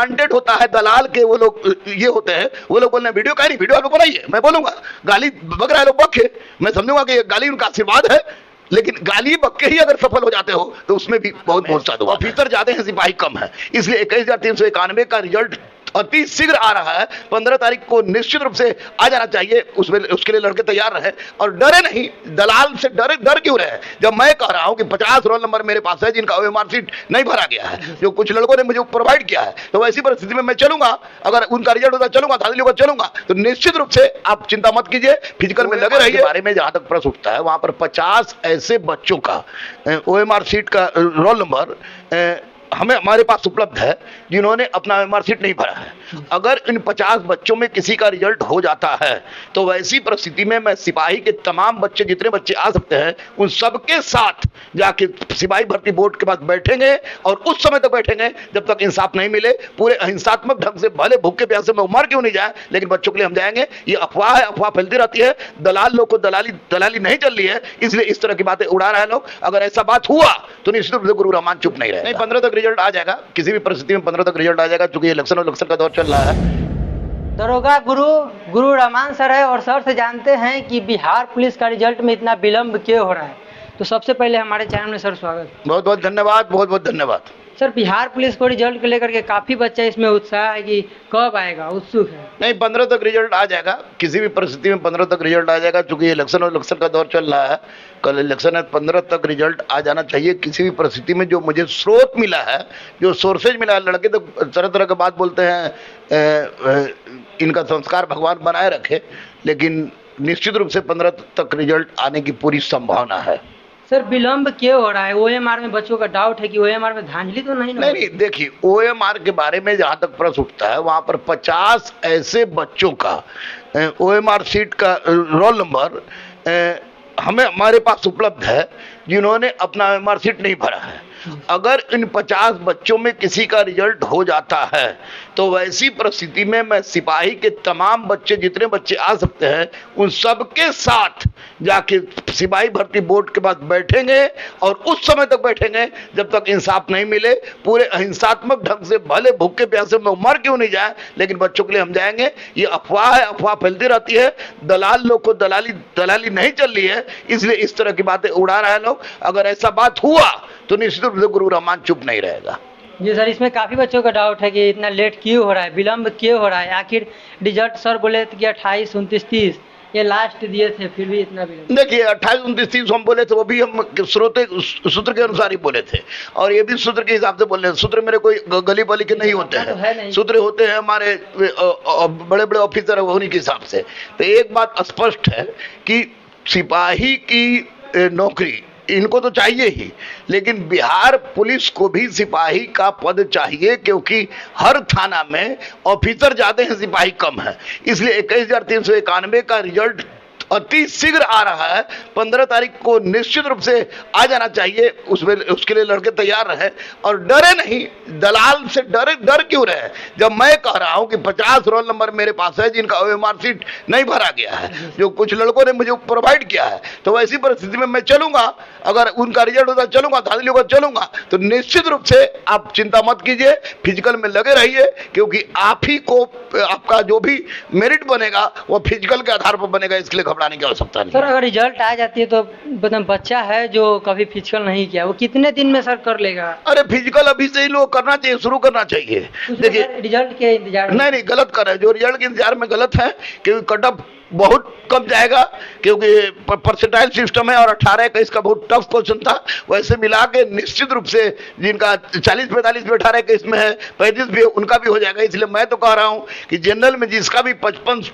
Wanted होता है, दलाल के वो लोग ये होते हैं, वो लोग बोल रहे हैं वीडियो कहीं नहीं, वीडियो आपको बनाइए, मैं बोलूंगा गाली बक रहा है लोग बके, मैं समझूंगा कि गाली उनका आशीर्वाद है, लेकिन गाली बक के ही अगर सफल हो जाते हो तो उसमें भी बहुत बहुत साधु। ऑफिसर ज्यादा है, सिपाही कम है, इसलिए 21,391 का रिजल्ट अति शीघ्र आ रहा है। 15 तारीख को निश्चित रूप से आ जाना चाहिए, उसमें उसके लिए लड़के तैयार रहे और डरे नहीं, दलाल से डर क्यों रहे। जब मैं कह रहा हूं कि 50 रोल नंबर मेरे पास है जिनका ओएमआर शीट नहीं भरा गया है, जो कुछ लड़कों ने मुझे प्रोवाइड किया है, तो वैसी परिस्थिति में मैं चलूंगा, अगर उनका रिजल्ट होता चलूंगा, दादी लोग चलूंगा, तो निश्चित रूप से आप चिंता मत कीजिए, फिजिकल में लगे रहिए। बारे में जहां तक प्रश्न उठता है, वहां पर 50 ऐसे बच्चों का ओएमआर शीट का रोल नंबर हमारे पास उपलब्ध है जिन्होंने अपना ओएमआर शीट नहीं भरा है। अगर इन 50 बच्चों में किसी का रिजल्ट हो जाता है तो वैसी परिस्थिति में मैं सिपाही के तमाम बच्चे, जितने बच्चे आ सकते हैं, उन सबके साथ जाके सिपाही भर्ती बोर्ड के पास बैठेंगे और उस समय तक बैठेंगे जब तक इंसाफ नहीं मिले। पूरे अहिंसात्मक ढंग से, भले भूखे प्यासे में मर क्यों नहीं जाए, लेकिन बच्चों के लिए हम जाएंगे। ये अफवाह है, अफवाह फैलती रहती है, दलाल लोग को दलाली नहीं चल रही है, इसलिए इस तरह की बातें उड़ा रहे हैं लोग। अगर ऐसा बात हुआ तो निश्चित रूप से गुरु रहमान चुप नहीं रहे। 15 तक रिजल्ट आ जाएगा, किसी भी परिस्थिति में 15 तक रिजल्ट आ जाएगा, क्योंकि इलेक्शन का दौर चल रहा है। दरोगा गुरु रहमान सर है और सर से जानते हैं कि बिहार पुलिस का रिजल्ट में इतना विलंब क्यों हो रहा है। तो सबसे पहले हमारे चैनल में सर स्वागत। बहुत बहुत धन्यवाद, बहुत बहुत धन्यवाद। सर, बिहार पुलिस को रिजल्ट को लेकर के काफी बच्चा इसमें उत्साह है कि कब आएगा, उत्सुक है। नहीं, 15 तक रिजल्ट आ जाएगा, किसी भी परिस्थिति में 15 तक रिजल्ट आ जाएगा, क्योंकि इलेक्शन का दौर चल रहा है। कल इलेक्शन है, 15 तक रिजल्ट आ जाना चाहिए किसी भी परिस्थिति में। जो मुझे स्रोत मिला है, जो सोर्सेज मिला है, लड़के तो तरह तरह की बात बोलते हैं, इनका संस्कार भगवान बनाए रखे, लेकिन निश्चित रूप से 15 तक रिजल्ट आने की पूरी संभावना है। सर, विलंब क्यों हो रहा है? ओएमआर में बच्चों का डाउट है कि ओएमआर में धांधली तो नहीं। देखिए, ओएमआर के बारे में जहां तक प्रश्न उठता है, वहां पर 50 ऐसे बच्चों का ओएमआर शीट का रोल नंबर हमारे पास उपलब्ध है जिन्होंने अपना ओएमआर शीट नहीं भरा है। अगर इन 50 बच्चों में किसी का रिजल्ट हो जाता है तो वैसी परिस्थिति में मैं सिपाही के तमाम बच्चे, जितने बच्चे आ सकते हैं, उन सबके साथ जाके सिपाही भर्ती बोर्ड के पास बैठेंगे और उस समय तक बैठेंगे जब तक इंसाफ नहीं मिले। पूरे अहिंसात्मक ढंग से, भले भूखे प्यासे में मर क्यों नहीं जाए, लेकिन बच्चों के लिए हम जाएंगे। ये अफवाह है, अफवाह फैलती रहती है, दलाल लोग को दलाली नहीं चल रही है, इसलिए इस तरह की बातें उड़ा रहे हैं लोग। अगर ऐसा बात हुआ तो निश्चित रूप से गुरु रहमान चुप नहीं रहेगा। जी सर, इसमें काफी बच्चों का डाउट है कि इतना लेट क्यों हो रहा है, विलंब क्यों हो रहा है। आखिर रिजल्ट सर बोले थे कि 28, 29, 30 ये लास्ट दिए थे, फिर भी इतना विलंब। देखिए, 28, 29, 30 हम बोले थे, वो भी हम सूत्र के अनुसार ही बोले थे, और ये भी सूत्र के हिसाब से बोले। सूत्र मेरे कोई गली बली के नहीं होते हैं, सूत्र होते हैं हमारे बड़े बड़े ऑफिसर होने के हिसाब से। तो एक बात स्पष्ट है कि सिपाही की नौकरी इनको तो चाहिए ही, लेकिन बिहार पुलिस को भी सिपाही का पद चाहिए, क्योंकि हर थाना में ऑफिसर ज्यादा हैं, सिपाही कम है। इसलिए 21,391 का रिजल्ट अति शीघ्र आ रहा है। 15 तारीख को निश्चित रूप से आ जाना चाहिए, उसमें उसके लिए लड़के तैयार रहे और डरे नहीं, दलाल से डर क्यों रहे। जब मैं कह रहा हूं कि 50 रोल नंबर मेरे पास है जिनका ओएमआर शीट नहीं भरा गया है, जो कुछ लड़कों ने मुझे प्रोवाइड किया है, तो वैसी परिस्थिति में मैं चलूंगा, अगर उनका रिजल्ट होता चलूंगा, दादी लोग चलूंगा, तो निश्चित रूप से आप चिंता मत कीजिए, फिजिकल में लगे रहिए, क्योंकि आप ही को आपका जो भी मेरिट बनेगा वो फिजिकल के आधार पर बनेगा, इसके लिए घबराने की आवश्यकता नहीं। सर, अगर रिजल्ट आ जाती है तो बच्चा है जो कभी फिजिकल नहीं किया, वो कितने दिन में सर कर लेगा? अरे फिजिकल अभी से ही लोग करना चाहिए, शुरू करना चाहिए। देखिए, रिजल्ट के इंतजार नहीं गलत कर रहे हैं, जो रिजल्ट के इंतजार में गलत है, क्योंकि कट ऑफ बहुत कम जाएगा, क्योंकि परसेंटाइल सिस्टम है और 18-21 का बहुत टफ क्वेश्चन था। वैसे मिला के निश्चित रूप से जिनका 40-45 में 18-21 में है, 35 भी उनका भी हो जाएगा। इसलिए मैं तो कह रहा हूं कि जनरल में जिसका भी 55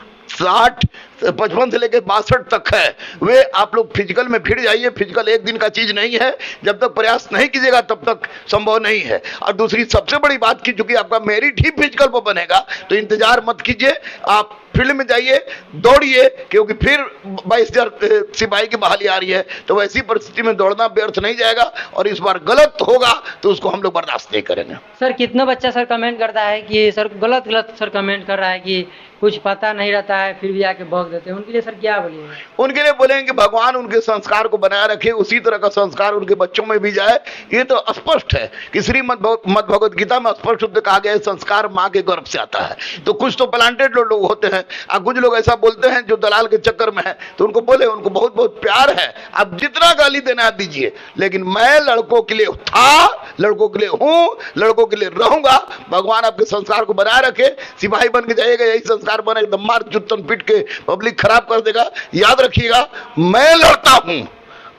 से लेकर 62 तक है, वे आप लोग फिजिकल में फिर जाइए। फिजिकल एक दिन का चीज नहीं है, जब तक प्रयास नहीं कीजिएगा तब तक संभव नहीं है। और दूसरी सबसे बड़ी बात की, चूंकि आपका मेरिट ही फिजिकल पर बनेगा, तो इंतजार मत कीजिए, आप फील्ड में जाइए, दौड़िए, क्योंकि फिर 22,000 सिपाही की बहाली आ रही है, तो वैसी परिस्थिति में दौड़ना व्यर्थ नहीं जाएगा, और इस बार गलत होगा तो उसको हम लोग बर्दाश्त नहीं करेंगे। सर, कितना बच्चा सर कमेंट करता है कि सर गलत सर कमेंट कर रहा है कि कुछ पता नहीं रहता रहा है फिर भी आके भौंक देते हैं, उनके लिए सर क्या बोलिएगा? उनके लिए बोलेंगे कि भगवान उनके संस्कार को बनाए रखे, उसी तरह का संस्कार उनके बच्चों में भी जाए। ये तो स्पष्ट है कि श्रीमद् भगवत गीता में स्पष्ट रूप से कहा गया है, संस्कार माँ के गर्भ से आता है। तो कुछ तो प्लांटेड लोग होते हैं और कुछ लोग ऐसा बोलते हैं जो दलाल के चक्कर में है, तो उनको बोले, उनको बहुत बहुत प्यार है, आप जितना गाली देना है दीजिए, लेकिन मैं लड़कों के लिए था, लड़कों के लिए हूं, लड़कों के लिए रहूंगा। भगवान आपके संस्कार को बनाए रखे, सिपाही बन के जाइएगा, यही संस्कार बने, एकदम मार जुत्तन पीट के पब्लिक खराब कर देगा। याद रखिएगा, मैं लड़ता हूं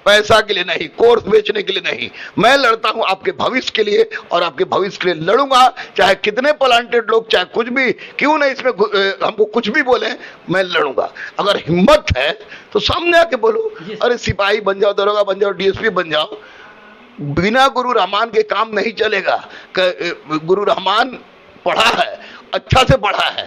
पैसा के लिए नहीं, कोर्स बेचने के लिए नहीं, मैं लड़ता हूं आपके भविष्य के लिए, और आपके भविष्य के लिए लड़ूंगा। चाहे कितने प्लांटेड लोग, चाहे कुछ भी क्यों नहीं इसमें हमको कुछ भी बोले, मैं लड़ूंगा। अगर हिम्मत है तो सामने आके बोलो, अरे सिपाही बन जाओ, दरोगा बन जाओ, डीएसपी बन जाओ। बिना गुरु रहमान के काम नहीं चलेगा। गुरु रहमान पढ़ा है, अच्छा से पढ़ा है।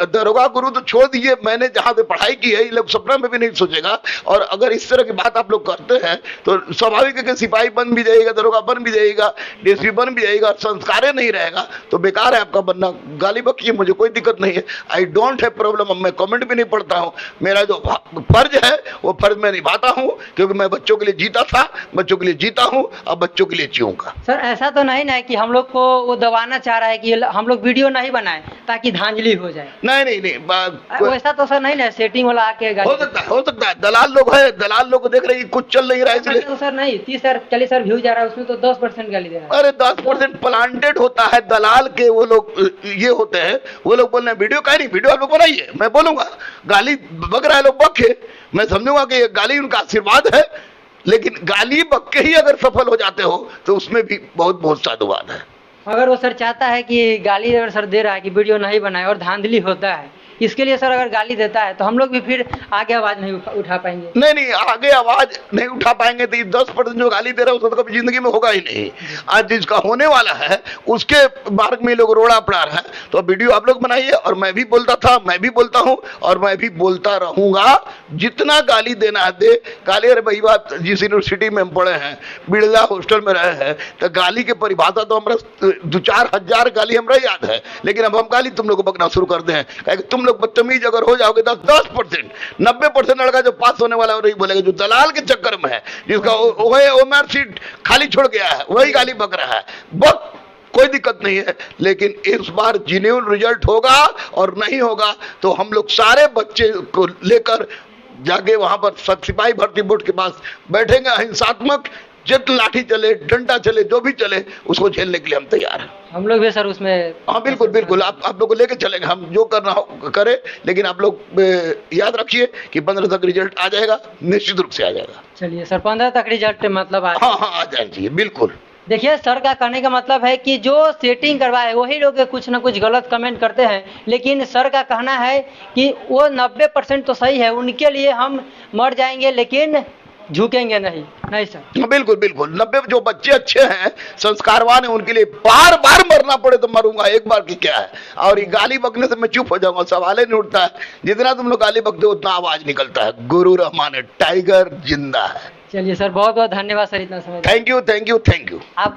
दरोगा गुरु तो छोड़ दीजिए, मैंने जहां पे पढ़ाई की है, ये लोग सपना में भी नहीं सोचेगा। और अगर इस तरह की बात आप लोग करते हैं तो स्वाभाविक है कि सिपाही बन भी जाइएगा, दरोगा बन भी जाइएगा, डीएसपी बन भी जाइएगा, संस्कार नहीं रहेगा तो बेकार है आपका बनना। गाली बकिए, मुझे कोई दिक्कत नहीं है, आई डोंट हैव प्रॉब्लम। मैं कमेंट भी नहीं पढ़ता हूँ, मेरा जो फर्ज है वो फर्ज मैं निभाता हूँ, क्योंकि मैं बच्चों के लिए जीता था, बच्चों के लिए जीता हूँ, अब बच्चों के लिए जीऊंगा। सर ऐसा तो नहीं ना कि हम लोग को वो दबाना चाह रहा है कि हम लोग वीडियो नहीं बनाए ताकि धांधली हो जाए? नहीं, वैसा तो सर नहीं ना, सेटिंग वाला आके हो सकता है। दलाल लोग है, दलाल लोग को देख रहे हैं कुछ चल नहीं रहा है इसलिए। तो सर नहीं 30 सर 40 सर व्यू जा रहा है, उसमें तो 10% गाली दे रहा है। अरे 10% प्लांटेड होता है, दलाल के वो लोग ये होते हैं, वो लोग बोल रहे हैं वीडियो नहीं, वीडियो आप लोग बनाइए, मैं बोलूंगा। गाली बक रहा है लोग बके, मैं समझूंगा कि ये गाली उनका आशीर्वाद है, लेकिन गाली बक के ही अगर सफल हो जाते हो तो उसमें भी बहुत बहुत साधुवाद है। अगर वो सर चाहता है कि गाली अगर सर दे रहा है कि वीडियो नहीं बनाए और धांधली होता है, इसके लिए सर अगर गाली देता है तो हम लोग भी फिर आगे आवाज नहीं उठा पाएंगे। नहीं, आगे आवाज नहीं उठा पाएंगे तो 10% जो गाली दे रहा है उसको तो कभी जिंदगी में होगा ही नहीं। आज जिसका होने वाला है उसके मार्ग में लोग रोड़ा पड़ा रहा है। तो वीडियो आप लोग बनाइए, और मैं भी बोलता था, मैं भी बोलता हूं, और मैं भी बोलता रहूंगा। जितना गाली देना है दे गाली। अरे भाई बात, जिस यूनिवर्सिटी में हम पढ़े हैं, बिरला हॉस्टल में रहे हैं, तो गाली के परिभाषा तो हमारा 2-4 हजार गाली हमारा याद है, लेकिन अब हम गाली तुम लोग को बकना शुरू कर दे हैं। तुम लोग बदतमीज अगर हो जाओगे 10%, 90% लड़का जो पास होने वाला है वही बोलेगा, जो दलाल के चक्कर में है, जिसका ओमआर सीट खाली छोड़ गया है, वही गाली बक रहा है। बक, कोई दिक्कत नहीं है, लेकिन इस बार जेन्युइन रिजल्ट होगा, और नहीं होगा तो हम लोग सारे बच्चे को लेकर जाके वहां पर सिपाही भर्ती बोर्ड के पास बैठेंगे। अहिंसात्मक जित लाठी चले, डंडा चले, जो भी चले, उसको झेलने के लिए हम तैयार हैं। हम लोग भी सर उसमें, हाँ बिल्कुल आप लोग को लेके चलेंगे, हम जो करना हो करें, लेकिन आप लोग याद रखिए कि 15 तक रिजल्ट आ जाएगा, निश्चित रूप से आ जाएगा। चलिए सर 15 तक रिजल्ट मतलब हाँ आ जाएंगे, बिल्कुल। देखिए सर का कहने का मतलब है कि जो सेटिंग करवाए वही लोग कुछ ना कुछ गलत कमेंट करते हैं, लेकिन सर का कहना है कि वो 90% तो सही है, उनके लिए हम मर जाएंगे लेकिन झुकेंगे नहीं सर। बिल्कुल 90 जो बच्चे अच्छे हैं, संस्कारवान है, उनके लिए बार बार मरना पड़े तो मरूंगा, एक बार की क्या है। और ये गाली बकने से मैं चुप हो जाऊंगा, सवाल ही नहीं उठता है। जितना तुम लोग गाली बकते हो उतना आवाज निकलता है। गुरु रहमान टाइगर जिंदा है। चलिए सर बहुत बहुत धन्यवाद सर इतना समय। Thank you. आपको